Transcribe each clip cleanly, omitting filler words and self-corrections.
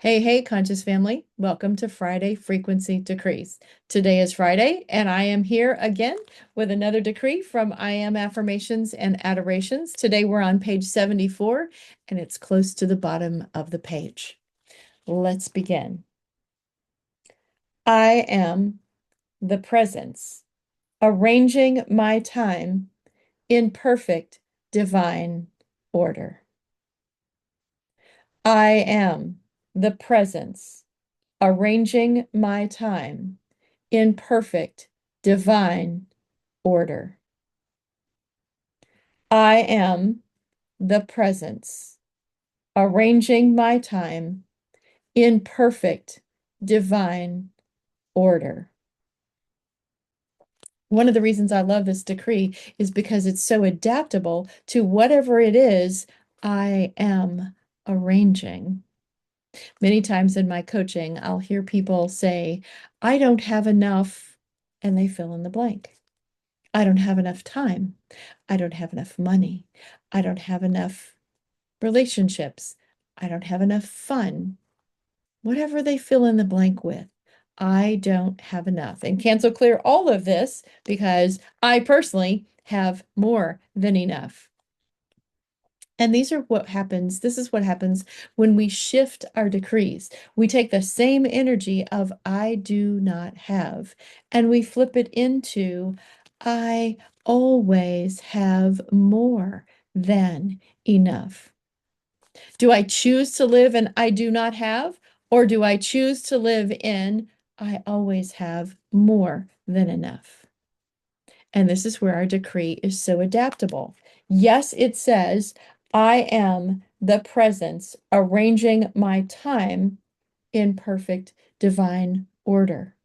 Hey, hey, conscious family. Welcome to Friday Frequency Decrees. Today is Friday, and I am here again with another decree from I Am Affirmations and Adorations. Today we're on page 74, and it's close to the bottom of the page. Let's begin. I am the presence, arranging my time in perfect divine order. I am the presence, arranging my time in perfect divine order. I am the presence, arranging my time in perfect divine order. One of the reasons I love this decree is because it's so adaptable to whatever it is I am arranging. Many times in my coaching, I'll hear people say, I don't have enough, and they fill in the blank. I don't have enough time. I don't have enough money. I don't have enough relationships. I don't have enough fun. Whatever they fill in the blank with, I don't have enough. And cancel clear all of this because I personally have more than enough. And these are what happens. This is what happens when we shift our decrees. We take the same energy of I do not have and we flip it into I always have more than enough. Do I choose to live in I do not have, or do I choose to live in I always have more than enough? And this is where our decree is so adaptable. Yes, it says, I am the presence arranging my time in perfect divine order.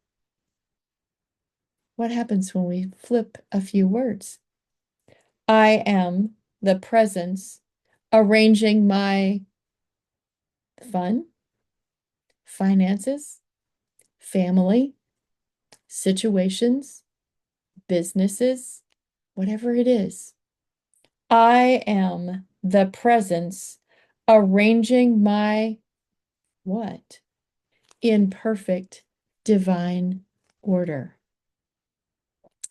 What happens when we flip a few words? I am the presence arranging my fun, finances, family, situations, businesses, whatever it is. I am the presence arranging my what? In perfect divine order.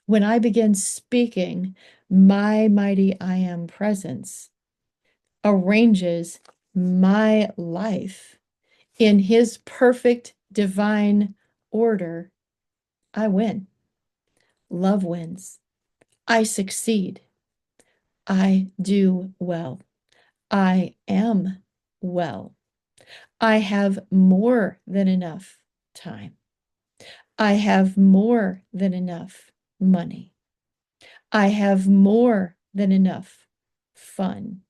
When I begin speaking, my mighty I am presence arranges my life in his perfect divine order. I win. Love wins. I succeed. I do well. I am well. I have more than enough time. I have more than enough money. I have more than enough fun.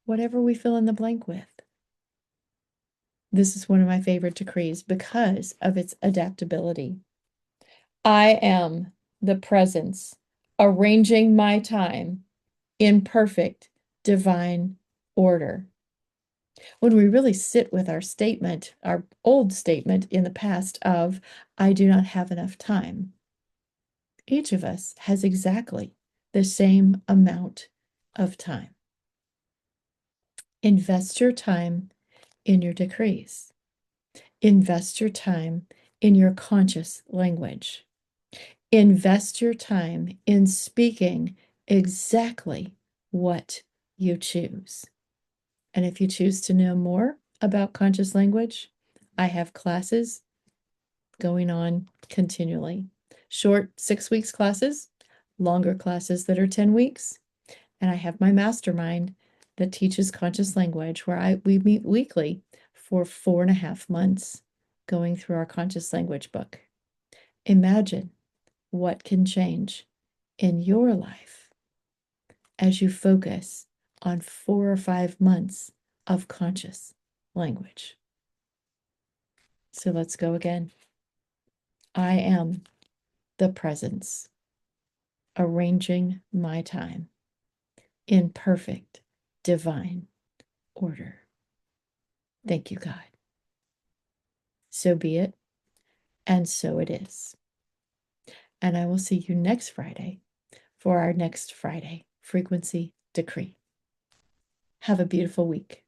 Whatever we fill in the blank with. This is one of my favorite decrees because of its adaptability. I am the presence arranging my time in perfect divine order. When we really sit with our statement, our old statement in the past of, I do not have enough time, each of us has exactly the same amount of time. Invest your time in your decrees. Invest your time in your conscious language. Invest your time in speaking exactly what you choose. And if you choose to know more about conscious language, I have classes going on continually. Short 6 weeks classes, longer classes that are 10 weeks. And I have my mastermind that teaches conscious language where we meet weekly for 4.5 months going through our conscious language book. Imagine what can change in your life as you focus on 4 or 5 months of conscious language. So let's go again. I am the presence, arranging my time in perfect divine order. Thank you, God. So be it, and so it is. And I will see you next Friday for our next Friday frequency decree. Have a beautiful week.